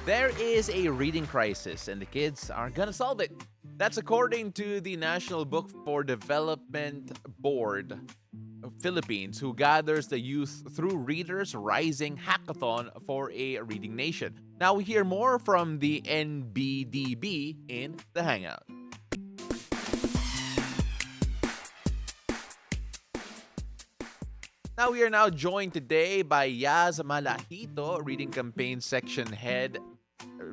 There is a reading crisis, and the kids are gonna solve it. That's according to the National Book for Development Board of Philippines, who gathers the youth through Readers Rising Hackathon for a Reading Nation. Now we hear more from the NBDB in the Hangout. Now we are now joined today by Yazhmin Malajito, Reading Campaign Section Head,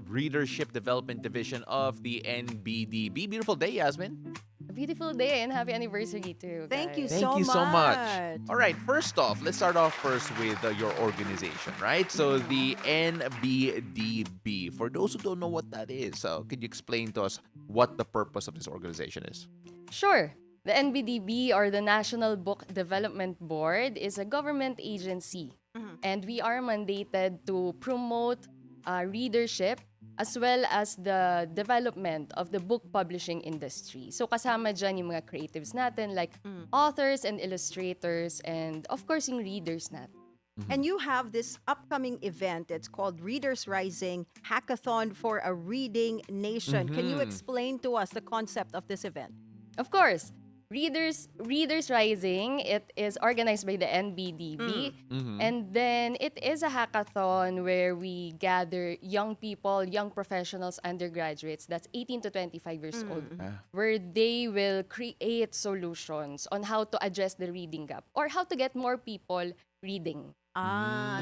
Readership Development Division of the NBDB. Beautiful day, Yasmin. A beautiful day and happy anniversary to you Thank you guys. Thank so you so much. much. All right, first off, let's start off first with your organization, right? So the NBDB, for those who don't know what that is, could you explain to us what the purpose of this organization is? Sure. The NBDB, or the National Book Development Board, is a government agency. And we are mandated to promote readership as well as the development of the book publishing industry. So kasama dyan yung mga creatives natin like authors and illustrators and of course yung readers natin. And you have this upcoming event. It's called Readers Rising Hackathon for a Reading Nation. Can you explain to us the concept of this event? Of course, Readers Rising, it is organized by the NBDB. And then it is a hackathon where we gather young people, young professionals, undergraduates, that's 18 to 25 years old, where they will create solutions on how to address the reading gap or how to get more people reading.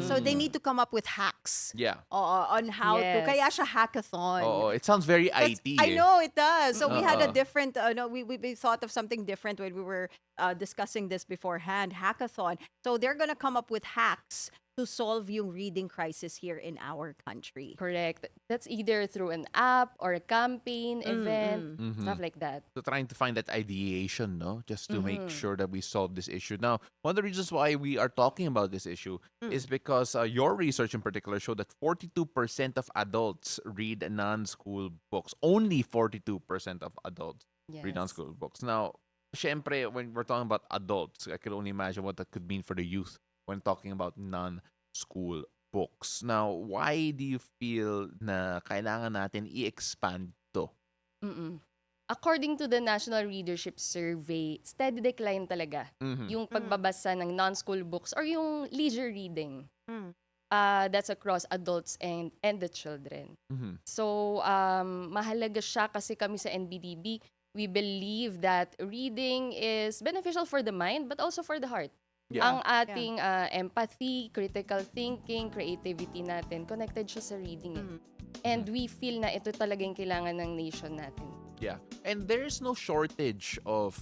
So they need to come up with hacks Yeah. on how to. Yes. Kaya siya hackathon. Oh, it sounds very That's- IT. I know it does. So we had a Uh-uh. different, no, we thought of something different when we were discussing this beforehand, hackathon. So they're going to come up with hacks to solve yung reading crisis here in our country. Correct. That's either through an app or a campaign, event, stuff like that. So trying to find that ideation, no? Just to make sure that we solve this issue. Now, one of the reasons why we are talking about this issue is because your research in particular showed that 42% of adults read non-school books. Only 42% of adults read Yes. non-school books. Now, syempre, when we're talking about adults, I can only imagine what that could mean for the youth when talking about non-school books. Now, why do you feel na kailangan natin i-expand to? According to the National Readership Survey, steady decline talaga yung pagbabasa ng non-school books or yung leisure reading. That's across adults and the children. So, mahalaga siya kasi kami sa NBDB, we believe that reading is beneficial for the mind but also for the heart. Yeah. Ang ating empathy, critical thinking, creativity natin, connected siya sa reading. And we feel na ito talagang kailangan ng nation natin. Yeah. And there's no shortage of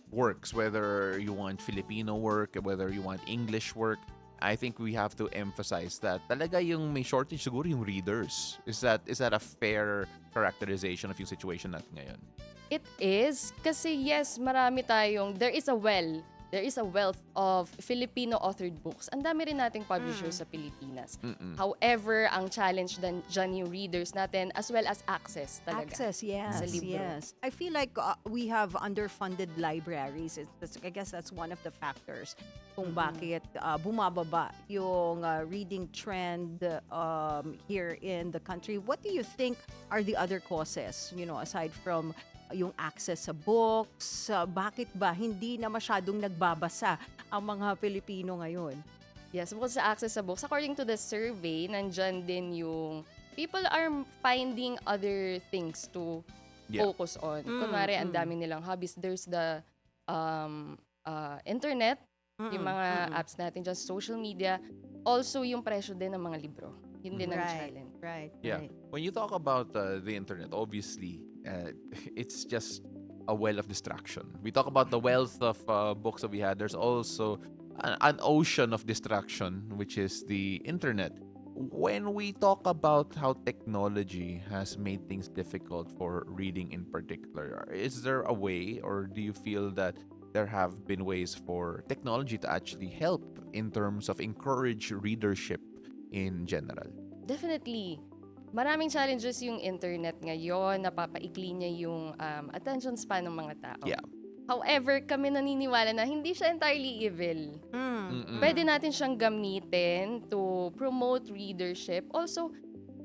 works, whether you want Filipino work, whether you want English work. I think we have to emphasize that talaga yung may shortage siguro yung readers. Is that a fair characterization of yung situation natin ngayon? It is kasi yes, marami tayong there is a wealth of Filipino authored books. Ang dami rin nating publishers sa Pilipinas. However, ang challenge dyan yung readers natin as well as access talaga. Access, yes, Sa libro. yes. I feel like we have underfunded libraries. I guess that's one of the factors kung bakit bumababa yung reading trend here in the country. What do you think are the other causes, aside from yung access sa books? Bakit ba hindi na masyadong nagbabasa ang mga Pilipino ngayon? Yes, bukod sa access sa books, according to the survey, nandyan din yung people are finding other things to focus on. Kunwari, ang dami nilang hobbies. There's the internet, yung mga apps natin dyan, social media. Also, yung presyo din ng mga libro. Yun din ang challenge. Right. Yeah. When you talk about the internet, obviously, it's just a well of distraction. We talk about the wealth of books that we had. There's also an ocean of distraction, which is the internet. When we talk about how technology has made things difficult for reading in particular, is there a way, or do you feel that there have been ways for technology to actually help in terms of encourage readership in general? Definitely. Maraming challenges yung internet ngayon, napapaikli niya yung attention span ng mga tao. Yeah. However, kami naniniwala na hindi siya entirely evil. Pwede natin siyang gamitin to promote readership. Also,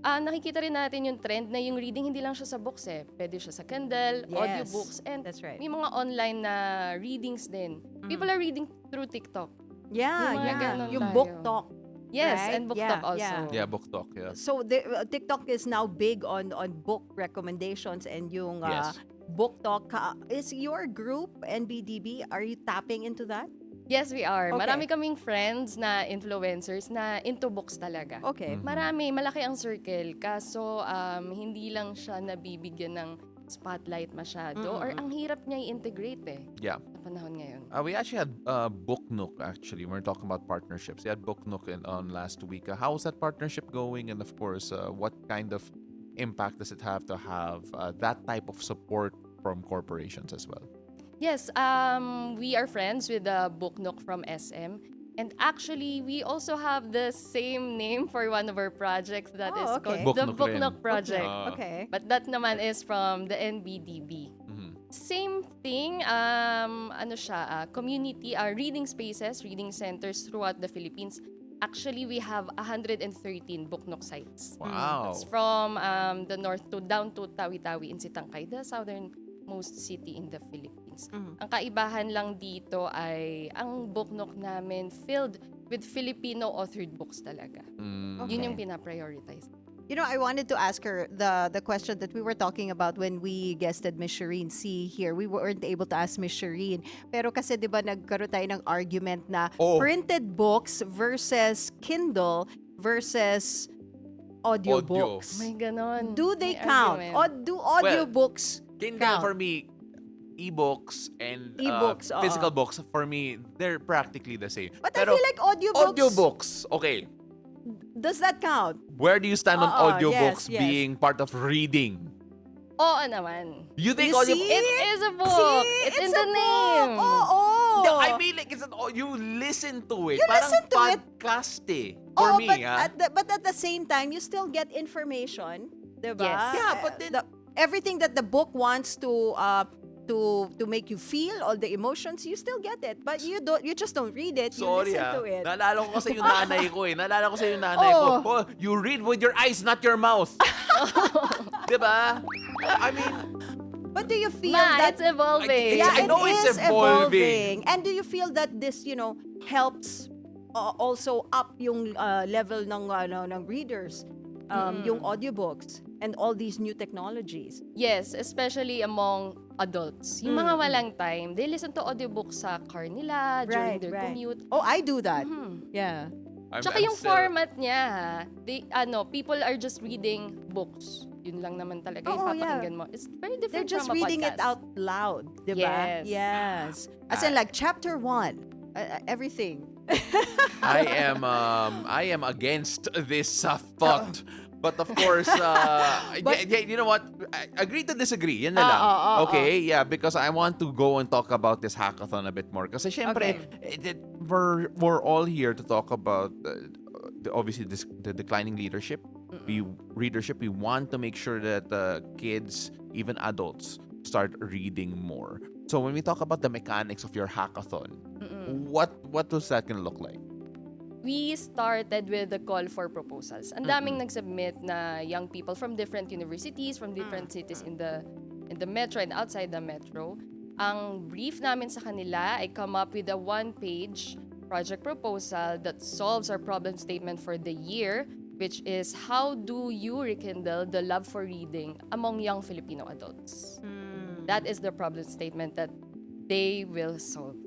nakikita rin natin yung trend na yung reading hindi lang siya sa books eh. Pwede siya sa Kindle, Yes, audiobooks, and that's right. may mga online na readings din. People are reading through TikTok. Yeah, Yung mga yeah. ganon Yung tayo. book talk. Yes, Right? and book Yeah, talk also. yeah. Yeah, book talk, yeah. So TikTok is now big on book recommendations and yung Yes. book talk. Is your group NBDB? Are you tapping into that? Yes, we are. Okay. Marami kaming friends na influencers na into books talaga. Okay. Marami, malaki ang circle. Kaso, hindi lang siya nabibigyan ng spotlight masyado. Or ang hirap niya i-integrate eh. Yeah. Sa panahon ngayon. We actually had Book Nook, actually. We're talking about partnerships. We had Book Nook on last week. How's that partnership going? And of course, what kind of impact does it have to have that type of support from corporations as well? Yes, we are friends with the Book Nook from SM. And actually, we also have the same name for one of our projects that is okay. called Book the Nook Book rin. Nook Project. Okay. But that naman is from the NBDB. Same thing, community, reading spaces, reading centers throughout the Philippines. Actually, we have 113 Book Nook sites. Wow. It's from the north to down to Tawi-Tawi in Sitangkay, the southernmost city in the Philippines. Ang kaibahan lang dito ay ang Book Nook namin filled with Filipino authored books talaga. Yun yung pina-prioritize. You know, I wanted to ask her the question that we were talking about when we guested Miss Shireen C here. We weren't able to ask Miss Shireen. Pero kasi 'di ba nagkaroon tayo ng argument na printed books versus Kindle versus audiobooks. May ganon. Do they May count? argument. Or do audiobooks Kindle count? for me, ebooks and E-books, oo. physical books, for me, they're practically the same. But I feel like audiobooks, okay. Does that count? Where do you stand on Oo, audiobooks yes. being part of reading? Oo naman. You think You audio? see? It is a book. See, it's in a the name. book. Oo. I mean, like, you listen to it. You Parang listen to it. podcast eh. For me, but at the same time, you still get information, diba? Yes. Yeah, but then- everything that the book wants to make you feel, all the emotions, you still get it. But you just don't read it. You Sorry listen to it. Naalala ko kasi yung nanay ko eh. Naalala ko sa yung nanay ko. Oh, you read with your eyes, not your mouth. Diba? I mean, But do you feel Ma, that it's evolving. Yeah, I know it it's is evolving. And do you feel that this, helps also up yung level ng readers, yung audiobooks and all these new technologies? Yes, especially among adults. Yung mga walang time, they listen to audiobooks sa car nila, during their commute. Oh, I do that. Yeah. Tsaka yung format niya, people are just reading books. Yun lang naman talaga yung papakinggan mo. It's very different They're just from a reading it podcast. out loud, diba? Yes. Yes. As in like chapter 1, everything. I am against this thought. But of course, you know what? I agree to disagree. Yan na lang. Okay, yeah, because I want to go and talk about this hackathon a bit more. Kasi syempre, we're all here to talk about obviously the declining leadership. Readership. We want to make sure that kids, even adults, start reading more. So when we talk about the mechanics of your hackathon, what does that gonna look like? We started with the call for proposals. Ang daming nag-submit na young people from different universities, from different cities in the metro and outside the metro. Ang brief namin sa kanila ay come up with a one-page project proposal that solves our problem statement for the year, which is how do you rekindle the love for reading among young Filipino adults? That is the problem statement that they will solve.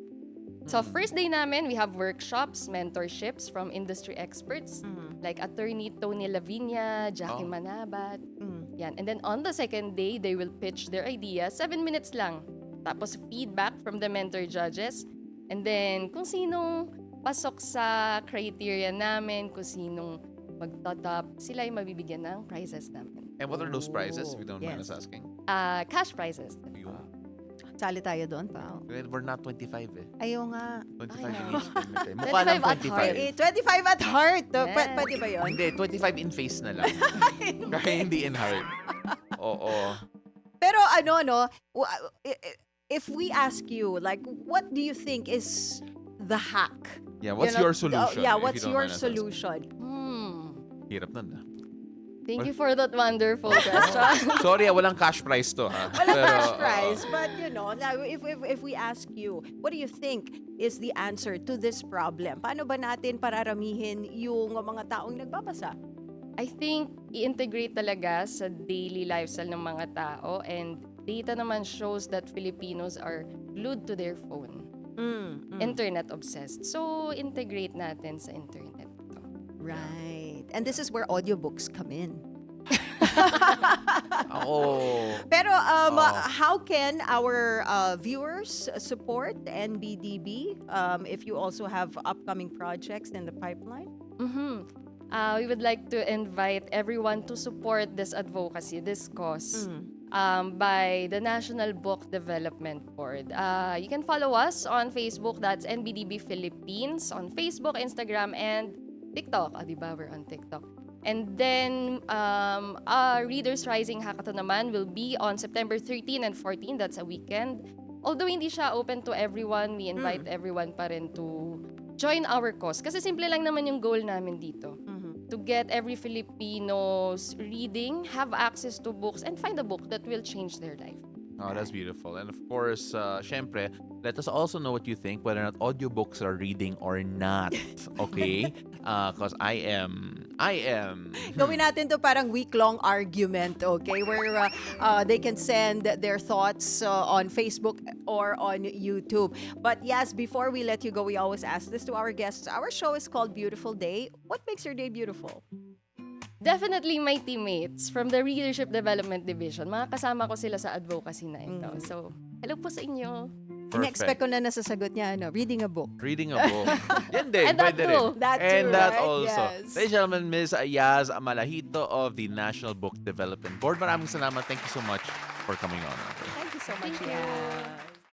So first day namin, we have workshops, mentorships from industry experts like Attorney Tony Lavinia, Jackie Manabat. Yan. And then on the second day, they will pitch their idea, 7 minutes lang. Tapos feedback from the mentor judges. And then kung sinong pasok sa criteria namin, kung sinong magtotop, sila yung mabibigyan ng prizes namin. And what are those prizes, if you don't mind us asking? Cash prizes. Sali tayo doon, pao. We're not 25 eh. Ayaw nga. 25 in each. 25 Mukha lang at 25. 25 at heart. Yes. Pwede ba yun? Hindi, 25 in face na lang. Kaya hindi in heart. Oo. Pero if we ask you, like, what do you think is the hack? Yeah, what's your solution? Yeah, if what's you don't your mind us asking? solution? Hirap nun ah. Thank you for that wonderful question. Sorry, walang cash prize to, ha? Walang Pero, cash prize, but now if we ask you, what do you think is the answer to this problem? Paano ba natin pararamihin yung mga taong nagbabasa? I think i-integrate talaga sa daily lifestyle ng mga tao, and data naman shows that Filipinos are glued to their phone. Internet obsessed. So, integrate natin sa internet. Right. And this is where audiobooks come in. ako, Pero how can our viewers support NBDB if you also have upcoming projects in the pipeline? We would like to invite everyone to support this advocacy, this cause, by the National Book Development Board. You can follow us on Facebook. That's NBDB Philippines on Facebook, Instagram, and TikTok. Diba? We're on TikTok. And then, our Readers Rising Hackathon naman will be on September 13 and 14. That's a weekend. Although hindi siya open to everyone, we invite everyone pa rin to join our cause. Kasi simple lang naman yung goal namin dito. To get every Filipino's reading, have access to books, and find a book that will change their life. oh, that's beautiful. And of course, syempre, let us also know what you think, whether or not audiobooks are reading or not. Okay? Because I am. Gawin natin to parang week-long argument, okay? Where they can send their thoughts on Facebook or on YouTube. But yes, before we let you go, we always ask this to our guests. Our show is called Beautiful Day. What makes your day beautiful? Definitely my teammates from the Readership Development Division. Mga kasama ko sila sa advocacy na ito. So, hello po sa inyo. In-expect ko na nasasagot niya, reading a book. Reading a book. Yan din, And that pwede too. rin. That too, And that right? also. Yes. Ladies and gentlemen, Ms. Yazhmin Malajito of the National Book Development Board. Maraming salamat. Thank you so much for coming on. Thank you so much, Thank you. Yaz.